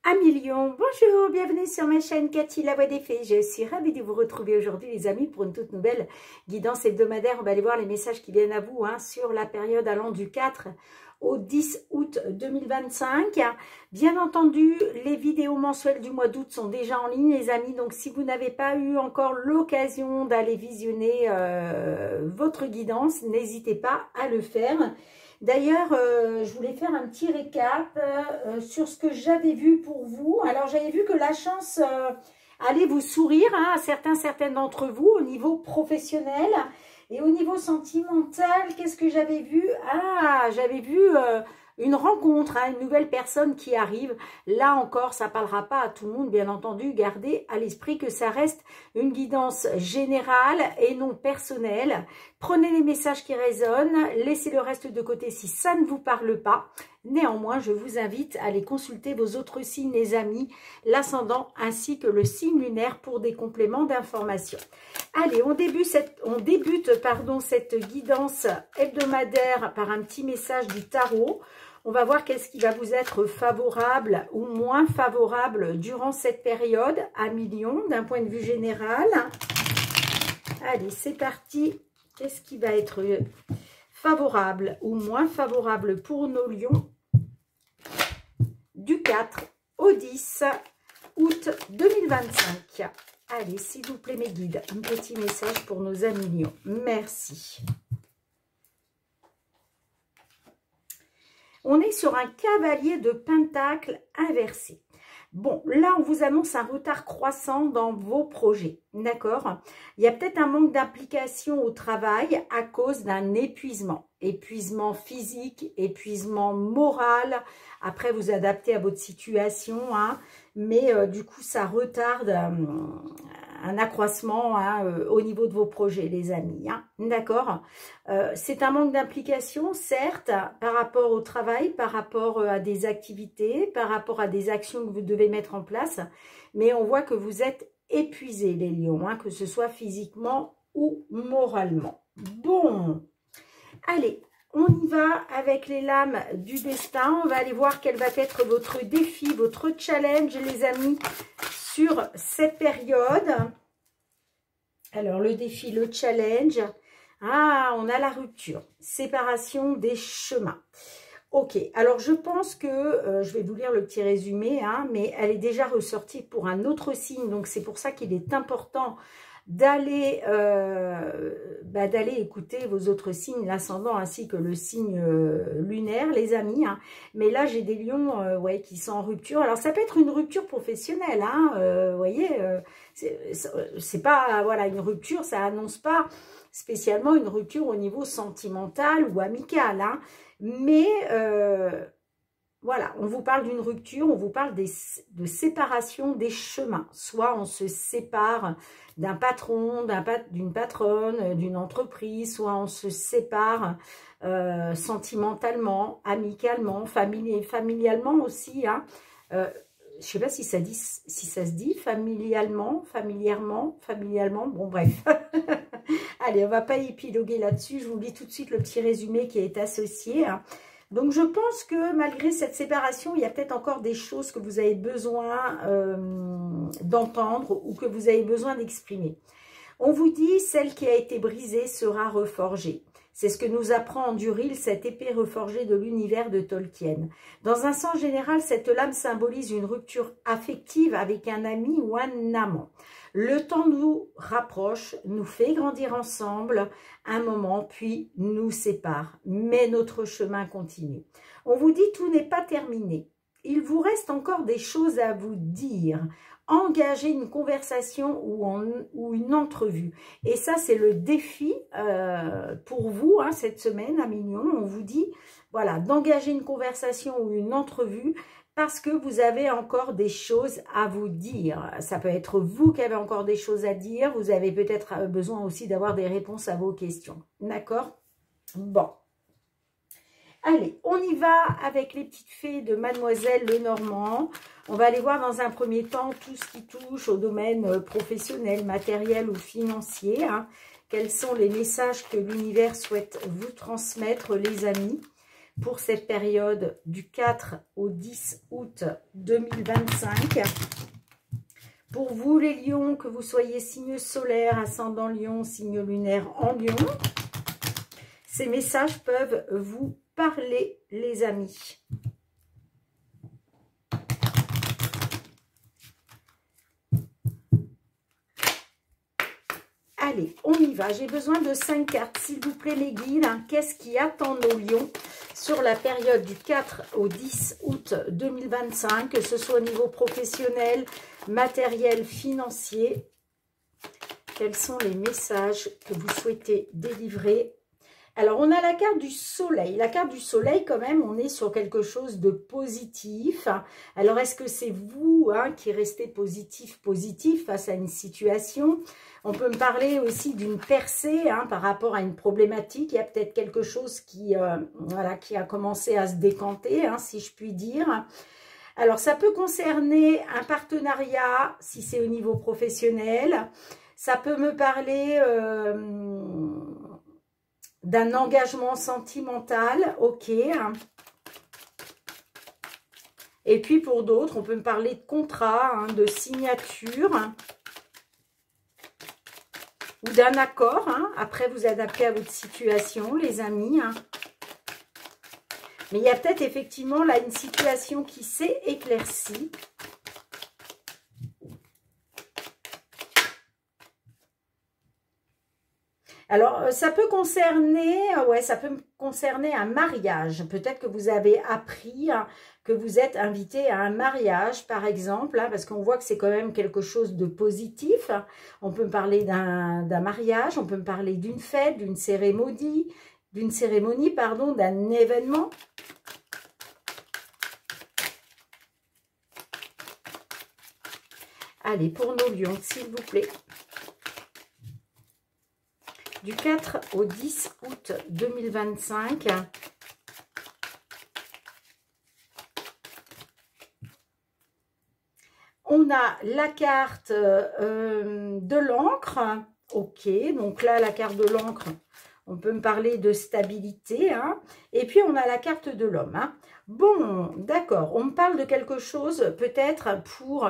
Amis Lion, bonjour, bienvenue sur ma chaîne Cathy la voix des fées. Je suis ravie de vous retrouver aujourd'hui les amis pour une toute nouvelle guidance hebdomadaire. On va aller voir les messages qui viennent à vous sur la période allant du 4 au 10 août 2025. Bien entendu, les vidéos mensuelles du mois d'août sont déjà en ligne les amis. Donc si vous n'avez pas eu encore l'occasion d'aller visionner votre guidance, n'hésitez pas à le faire. D'ailleurs, je voulais faire un petit récap sur ce que j'avais vu pour vous. Alors, j'avais vu que la chance allait vous sourire à certaines d'entre vous au niveau professionnel. Et au niveau sentimental, qu'est-ce que j'avais vu? Ah, j'avais vu une rencontre, une nouvelle personne qui arrive. Là encore, ça ne parlera pas à tout le monde, bien entendu. Gardez à l'esprit que ça reste une guidance générale et non personnelle. Prenez les messages qui résonnent, laissez le reste de côté si ça ne vous parle pas. Néanmoins, je vous invite à aller consulter vos autres signes, les amis, l'ascendant ainsi que le signe lunaire pour des compléments d'information. Allez, on débute cette guidance hebdomadaire par un petit message du tarot. On va voir qu'est-ce qui va vous être favorable ou moins favorable durant cette période à Lion, d'un point de vue général. Allez, c'est parti. Qu'est-ce qui va être favorable ou moins favorable pour nos lions du 4 au 10 août 2025. Allez, s'il vous plaît mes guides, un petit message pour nos amis lions. Merci. On est sur un cavalier de pentacle inversé. Bon, là, on vous annonce un retard croissant dans vos projets, d'accord? Il y a peut-être un manque d'implication au travail à cause d'un épuisement. Épuisement physique, épuisement moral. Après, vous adaptez à votre situation, mais du coup, ça retarde un accroissement au niveau de vos projets, les amis. D'accord? C'est un manque d'implication, certes, par rapport au travail, par rapport à des activités, par rapport à des actions que vous devez mettre en place. Mais on voit que vous êtes épuisés, les lions, que ce soit physiquement ou moralement. Bon, allez, on y va avec les lames du destin. On va aller voir quel va être votre défi, votre challenge, les amis, sur cette période. Alors, le défi, le challenge. Ah, on a la rupture, séparation des chemins. Ok, alors je pense que, je vais vous lire le petit résumé, mais elle est déjà ressortie pour un autre signe. Donc, c'est pour ça qu'il est important d'aller écouter vos autres signes, l'ascendant ainsi que le signe lunaire, les amis. Mais là, j'ai des lions qui sont en rupture. Alors, ça peut être une rupture professionnelle, vous voyez, c'est pas, voilà, une rupture, ça annonce pas spécialement une rupture au niveau sentimental ou amical, mais voilà, on vous parle d'une rupture, on vous parle de séparation des chemins. Soit on se sépare d'un patron, d'une patronne, d'une entreprise, soit on se sépare sentimentalement, amicalement, familialement aussi. Je ne sais pas si ça se dit familialement, familièrement, bon bref. Allez, on ne va pas épiloguer là-dessus, je vous lis tout de suite le petit résumé qui est associé. Donc, je pense que malgré cette séparation, il y a peut-être encore des choses que vous avez besoin d'entendre ou que vous avez besoin d'exprimer. On vous dit, celle qui a été brisée sera reforgée. C'est ce que nous apprend Anduril, cette épée reforgée de l'univers de Tolkien. Dans un sens général, cette lame symbolise une rupture affective avec un ami ou un amant. Le temps nous rapproche, nous fait grandir ensemble un moment, puis nous sépare. Mais notre chemin continue. On vous dit, tout n'est pas terminé. Il vous reste encore des choses à vous dire. Engager une conversation ou une entrevue. Et ça, c'est le défi pour vous, cette semaine à Lion. On vous dit, voilà, d'engager une conversation ou une entrevue parce que vous avez encore des choses à vous dire. Ça peut être vous qui avez encore des choses à dire. Vous avez peut-être besoin aussi d'avoir des réponses à vos questions. D'accord? Bon. Allez, on y va avec les petites fées de Mademoiselle Lenormand. On va aller voir dans un premier temps tout ce qui touche au domaine professionnel, matériel ou financier. Quels sont les messages que l'univers souhaite vous transmettre, les amis? pour cette période du 4 au 10 août 2025. Pour vous les lions, que vous soyez signe solaire, ascendant lion, signe lunaire en lion, ces messages peuvent vous parler les amis. Allez, on y va. J'ai besoin de 5 cartes, s'il vous plaît, les guides. Qu'est-ce qui attend nos lions sur la période du 4 au 10 août 2025, que ce soit au niveau professionnel, matériel, financier? Quels sont les messages que vous souhaitez délivrer? Alors, on a la carte du soleil. La carte du soleil, quand même, on est sur quelque chose de positif. Alors, est-ce que c'est vous qui restez positif face à une situation? On peut me parler aussi d'une percée par rapport à une problématique. Il y a peut-être quelque chose qui a commencé à se décanter, si je puis dire. Alors, ça peut concerner un partenariat, si c'est au niveau professionnel. Ça peut me parler d'un engagement sentimental, ok. Et puis pour d'autres, on peut me parler de contrat, de signature, ou d'un accord. Après, vous adaptez à votre situation, les amis. Mais il y a peut-être effectivement là une situation qui s'est éclaircie. Alors, ça peut concerner, un mariage. Peut-être que vous avez appris que vous êtes invité à un mariage, par exemple, parce qu'on voit que c'est quand même quelque chose de positif. On peut me parler d'un mariage, on peut me parler d'une fête, d'une cérémonie, d'un événement. Allez, pour nos lions, s'il vous plaît. Du 4 au 10 août 2025. On a la carte de l'encre. Ok, donc là, la carte de l'encre, on peut me parler de stabilité. Et puis, on a la carte de l'homme. Bon, d'accord, on me parle de quelque chose peut-être pour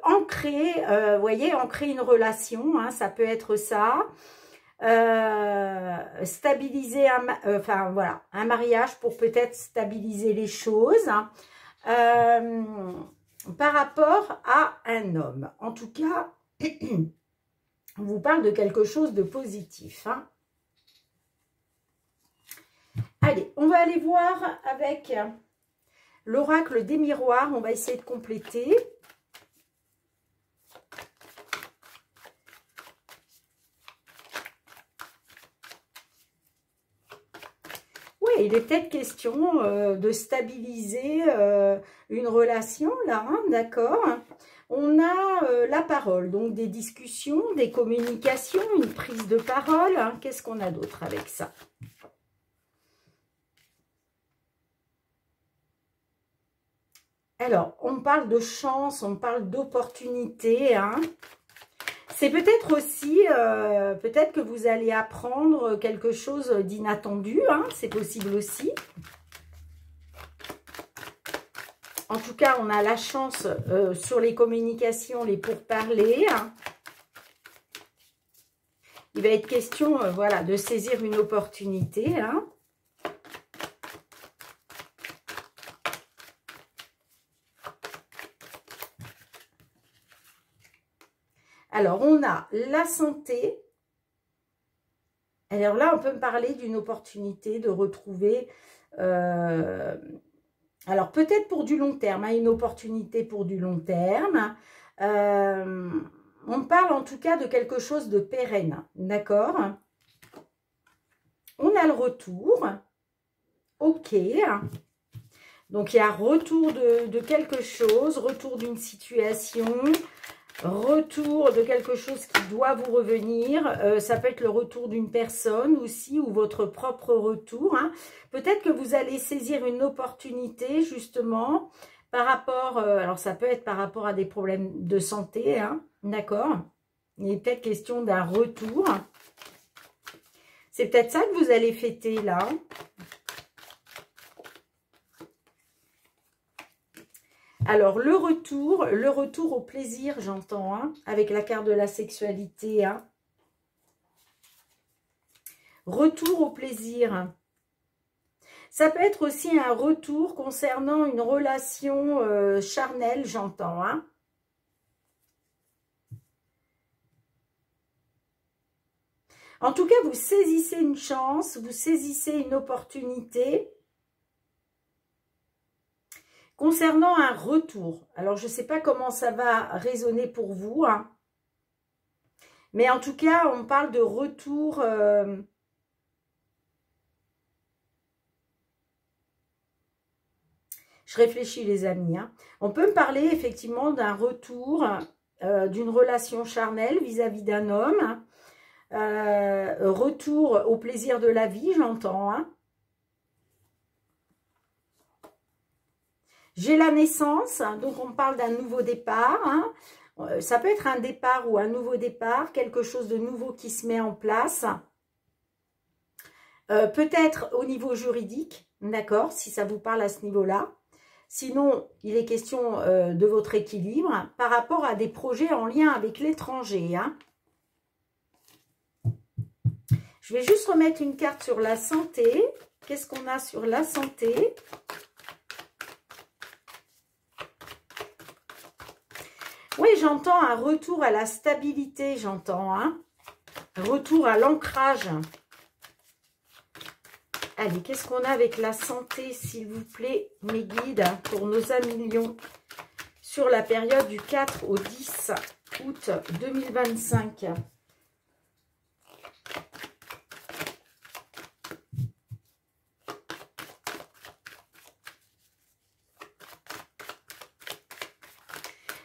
ancrer, voyez, ancrer une relation, ça peut être ça. Stabiliser un mariage pour peut-être stabiliser les choses. Par rapport à un homme. En tout cas, on vous parle de quelque chose de positif. Allez, on va aller voir avec l'oracle des miroirs. On va essayer de compléter. Oui, il est peut-être question de stabiliser une relation, là, d'accord. On a la parole, donc des discussions, des communications, une prise de parole. Qu'est-ce qu'on a d'autre avec ça? Alors, on parle de chance, on parle d'opportunité, C'est peut-être aussi, peut-être que vous allez apprendre quelque chose d'inattendu, c'est possible aussi. En tout cas, on a la chance sur les communications, les pourparlers. Il va être question, voilà, de saisir une opportunité, Alors, on a la santé. Alors là, on peut me parler d'une opportunité de retrouver... alors, peut-être pour du long terme, une opportunité pour du long terme. On parle en tout cas de quelque chose de pérenne, d'accord? On a le retour. Ok. Donc, il y a retour de quelque chose, retour d'une situation... Retour de quelque chose qui doit vous revenir. Ça peut être le retour d'une personne aussi ou votre propre retour. Peut-être que vous allez saisir une opportunité justement par rapport... alors ça peut être par rapport à des problèmes de santé. D'accord. Il est peut-être question d'un retour. C'est peut-être ça que vous allez fêter là. Alors, le retour au plaisir, j'entends, hein, avec la carte de la sexualité. Hein. Retour au plaisir. Ça peut être aussi un retour concernant une relation charnelle, j'entends. Hein. En tout cas, vous saisissez une chance, vous saisissez une opportunité concernant un retour. Alors, je ne sais pas comment ça va résonner pour vous, hein. Mais en tout cas, on parle de retour. Je réfléchis, les amis. Hein. On peut me parler effectivement d'un retour, d'une relation charnelle vis-à-vis d'un homme. Retour au plaisir de la vie, j'entends. Hein. J'ai la naissance, donc on parle d'un nouveau départ. Hein. Ça peut être un départ ou un nouveau départ, quelque chose de nouveau qui se met en place. Peut-être au niveau juridique, d'accord, si ça vous parle à ce niveau-là. Sinon, il est question de votre équilibre par rapport à des projets en lien avec l'étranger. Hein. Je vais juste remettre une carte sur la santé. Qu'est-ce qu'on a sur la santé ? Oui, j'entends un retour à la stabilité, j'entends. Hein. Retour à l'ancrage. Allez, qu'est-ce qu'on a avec la santé, s'il vous plaît, mes guides, pour nos amis lions, sur la période du 4 au 10 août 2025.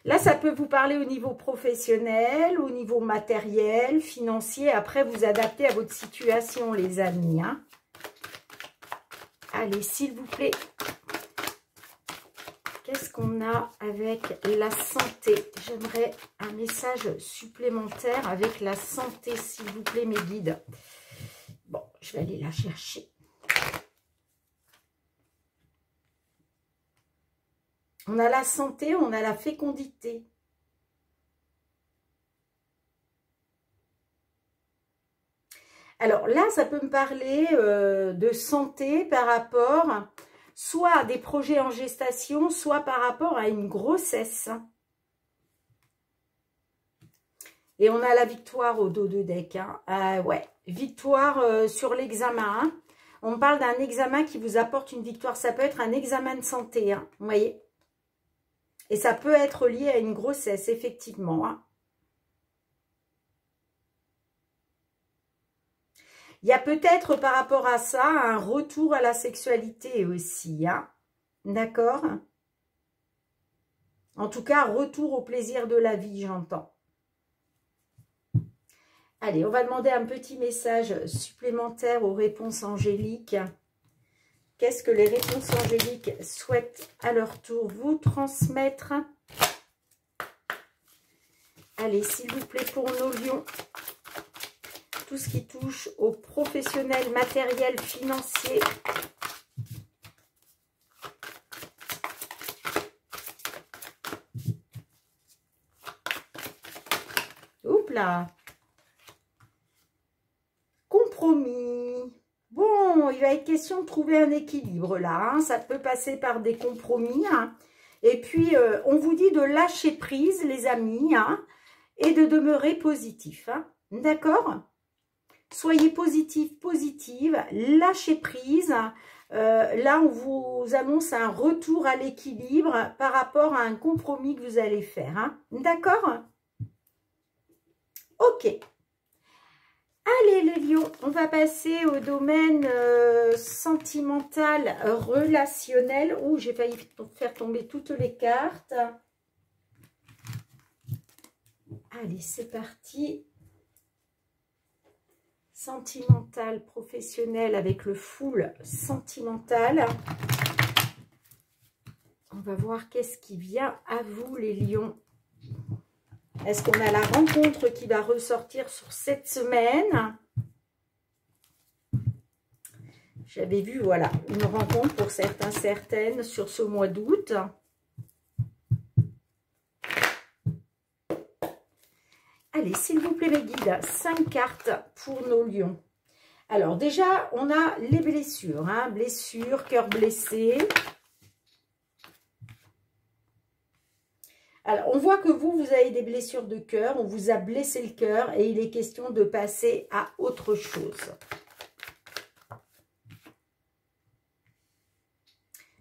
Là, ça peut vous parler au niveau professionnel, au niveau matériel, financier. Après, vous adaptez à votre situation, les amis. Hein. Allez, s'il vous plaît. Qu'est-ce qu'on a avec la santé? J'aimerais un message supplémentaire avec la santé, s'il vous plaît, mes guides. Bon, je vais aller la chercher. On a la santé, on a la fécondité. Alors là, ça peut me parler de santé par rapport soit à des projets en gestation, soit par rapport à une grossesse. Et on a la victoire au dos de deck. Hein. Ouais, victoire sur l'examen. Hein. On parle d'un examen qui vous apporte une victoire. Ça peut être un examen de santé, hein, vous voyez. Et ça peut être lié à une grossesse, effectivement. Hein. Il y a peut-être par rapport à ça un retour à la sexualité aussi. Hein. D'accord? En tout cas, retour au plaisir de la vie, j'entends. Allez, on va demander un petit message supplémentaire aux réponses angéliques. Qu'est-ce que les réponses angéliques souhaitent à leur tour vous transmettre? Allez, s'il vous plaît, pour nos lions, tout ce qui touche aux professionnels, matériels, financiers. Oups là. Compromis. Bon, il va être question de trouver un équilibre là. Hein. Ça peut passer par des compromis. Hein. Et puis, on vous dit de lâcher prise, les amis, hein, et de demeurer positif. Hein. D'accord ? Soyez positif, positive, lâchez prise. Là, on vous annonce un retour à l'équilibre par rapport à un compromis que vous allez faire. Hein. D'accord ? Ok. Allez, les lions, on va passer au domaine sentimental, relationnel. Ouh, j'ai failli faire tomber toutes les cartes. Allez, c'est parti. Sentimental, professionnel avec le full sentimental. On va voir qu'est-ce qui vient à vous, les lions. Est-ce qu'on a la rencontre qui va ressortir sur cette semaine? J'avais vu, voilà, une rencontre pour certains, certaines sur ce mois d'août. Allez, s'il vous plaît, mes guides, 5 cartes pour nos lions. Alors, déjà, on a les blessures. Hein, blessures, cœur blessé. Alors, on voit que vous avez des blessures de cœur. On vous a blessé le cœur et il est question de passer à autre chose.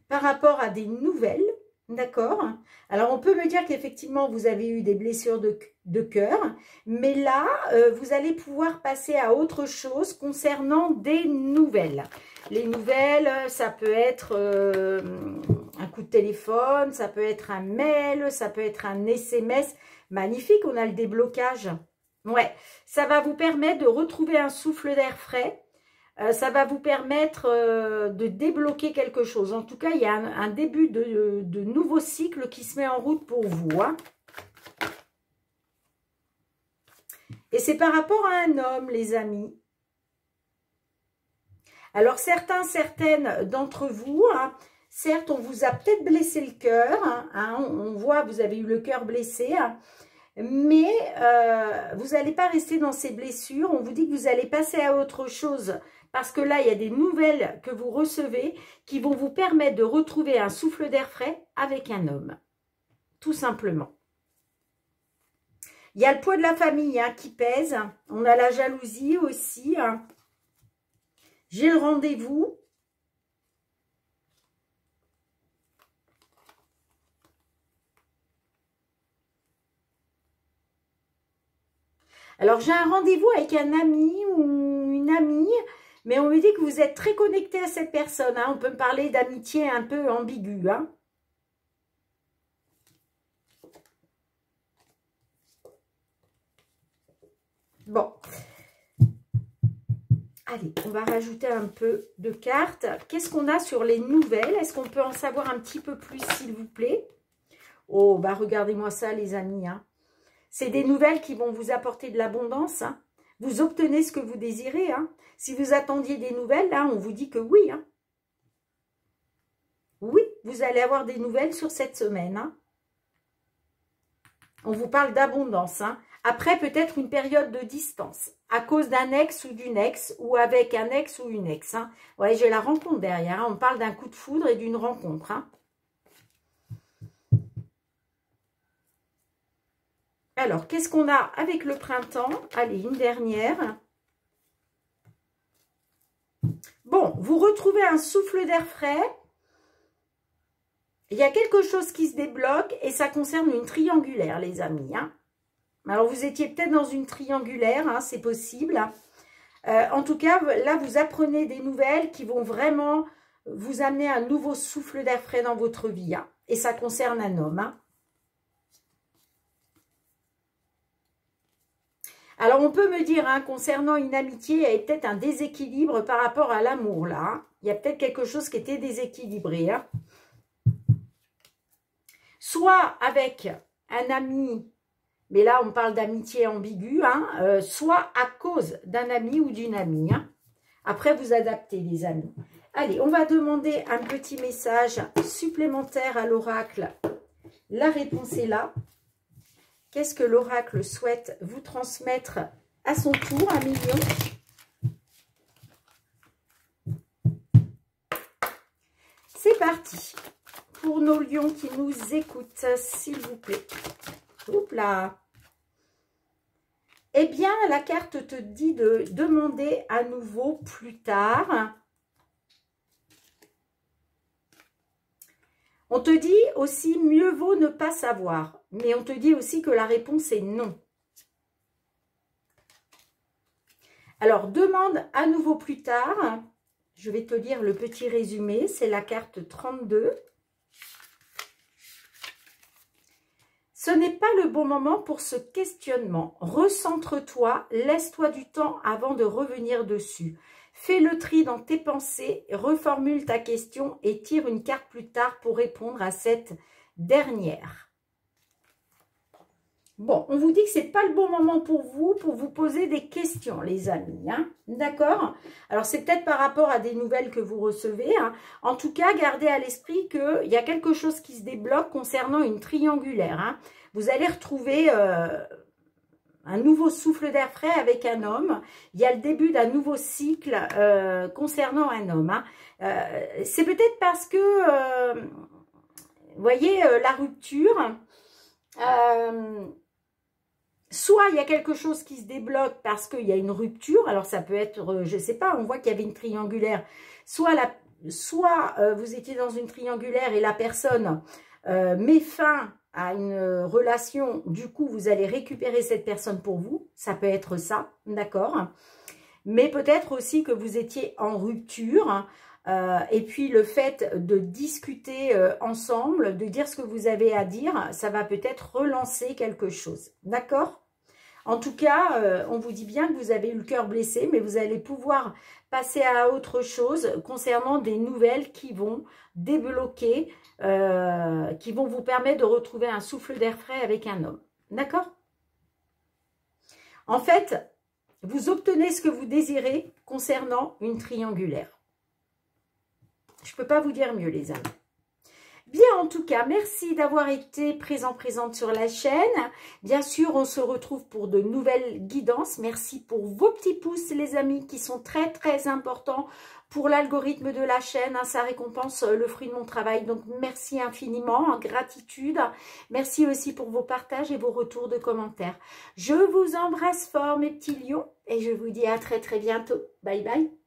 Par rapport à des nouvelles, d'accord? Alors, on peut me dire qu'effectivement, vous avez eu des blessures de cœur, mais là, vous allez pouvoir passer à autre chose concernant des nouvelles. Les nouvelles, ça peut être un coup de téléphone, ça peut être un mail, ça peut être un SMS. Magnifique, on a le déblocage. Ouais, ça va vous permettre de retrouver un souffle d'air frais. Ça va vous permettre de débloquer quelque chose. En tout cas, il y a un début de nouveau cycle qui se met en route pour vous. Hein. Et c'est par rapport à un homme, les amis. Alors, certaines d'entre vous, hein, certes, on vous a peut-être blessé le cœur. Hein, on voit, vous avez eu le cœur blessé. Hein, mais vous n'allez pas rester dans ces blessures. On vous dit que vous allez passer à autre chose. Parce que là, il y a des nouvelles que vous recevez qui vont vous permettre de retrouver un souffle d'air frais avec un homme. Tout simplement. Il y a le poids de la famille hein, qui pèse. On a la jalousie aussi. Hein. J'ai le rendez-vous. Alors, j'ai un rendez-vous avec un ami ou une amie. Mais on me dit que vous êtes très connecté à cette personne. Hein. On peut me parler d'amitié un peu ambiguë. Hein. Bon. Allez, on va rajouter un peu de cartes. Qu'est-ce qu'on a sur les nouvelles? Est-ce qu'on peut en savoir un petit peu plus, s'il vous plaît? Oh, bah regardez-moi ça, les amis. Hein. C'est des nouvelles qui vont vous apporter de l'abondance. Hein. Vous obtenez ce que vous désirez. Hein. Si vous attendiez des nouvelles, là, on vous dit que oui. Hein. Oui, vous allez avoir des nouvelles sur cette semaine. Hein. On vous parle d'abondance. Hein. Après, peut-être une période de distance. À cause d'un ex ou d'une ex, ou avec un ex ou une ex. Hein. Ouais, j'ai la rencontre derrière. Hein. On parle d'un coup de foudre et d'une rencontre. Hein. Alors, qu'est-ce qu'on a avec le printemps? Allez, une dernière. Bon, vous retrouvez un souffle d'air frais. Il y a quelque chose qui se débloque et ça concerne une triangulaire, les amis. Hein. Alors, vous étiez peut-être dans une triangulaire, hein, c'est possible. En tout cas, là, vous apprenez des nouvelles qui vont vraiment vous amener un nouveau souffle d'air frais dans votre vie. Hein. Et ça concerne un homme. Hein. Alors, on peut me dire, hein, concernant une amitié, il y a peut-être un déséquilibre par rapport à l'amour, là. Hein. Il y a peut-être quelque chose qui était déséquilibré. Hein. Soit avec un ami, mais là, on parle d'amitié ambiguë, hein, soit à cause d'un ami ou d'une amie. Hein. Après, vous adaptez, les amis. Allez, on va demander un petit message supplémentaire à l'oracle. La réponse est là. Qu'est-ce que l'oracle souhaite vous transmettre à son tour, un million? C'est parti pour nos lions qui nous écoutent, s'il vous plaît. Oups là. Eh bien, la carte te dit de demander à nouveau plus tard. On te dit aussi, mieux vaut ne pas savoir. Mais on te dit aussi que la réponse est non. Alors, demande à nouveau plus tard. Je vais te lire le petit résumé. C'est la carte 32. Ce n'est pas le bon moment pour ce questionnement. Recentre-toi, laisse-toi du temps avant de revenir dessus. Fais le tri dans tes pensées, reformule ta question et tire une carte plus tard pour répondre à cette dernière. Bon, on vous dit que ce n'est pas le bon moment pour vous poser des questions, les amis. Hein. D'accord? Alors, c'est peut-être par rapport à des nouvelles que vous recevez. Hein. En tout cas, gardez à l'esprit qu'il y a quelque chose qui se débloque concernant une triangulaire. Hein. Vous allez retrouver un nouveau souffle d'air frais avec un homme. Il y a le début d'un nouveau cycle concernant un homme. Hein. C'est peut-être parce que, vous voyez, la rupture, soit il y a quelque chose qui se débloque parce qu'il y a une rupture. Alors ça peut être, je ne sais pas, on voit qu'il y avait une triangulaire. Soit vous étiez dans une triangulaire et la personne met fin à une relation, du coup, vous allez récupérer cette personne pour vous. Ça peut être ça, d'accord? Mais peut-être aussi que vous étiez en rupture. Et puis, le fait de discuter ensemble, de dire ce que vous avez à dire, ça va peut-être relancer quelque chose, d'accord? En tout cas, on vous dit bien que vous avez eu le cœur blessé, mais vous allez pouvoir passer à autre chose concernant des nouvelles qui vont débloquer, qui vont vous permettre de retrouver un souffle d'air frais avec un homme. D'accord? En fait, vous obtenez ce que vous désirez concernant une triangulaire. Je ne peux pas vous dire mieux, les amis. Bien, en tout cas, merci d'avoir été présente sur la chaîne. Bien sûr, on se retrouve pour de nouvelles guidances. Merci pour vos petits pouces, les amis, qui sont très, très importants pour l'algorithme de la chaîne. Hein, ça récompense le fruit de mon travail. Donc, merci infiniment, en gratitude. Merci aussi pour vos partages et vos retours de commentaires. Je vous embrasse fort, mes petits lions, et je vous dis à très, très bientôt. Bye, bye.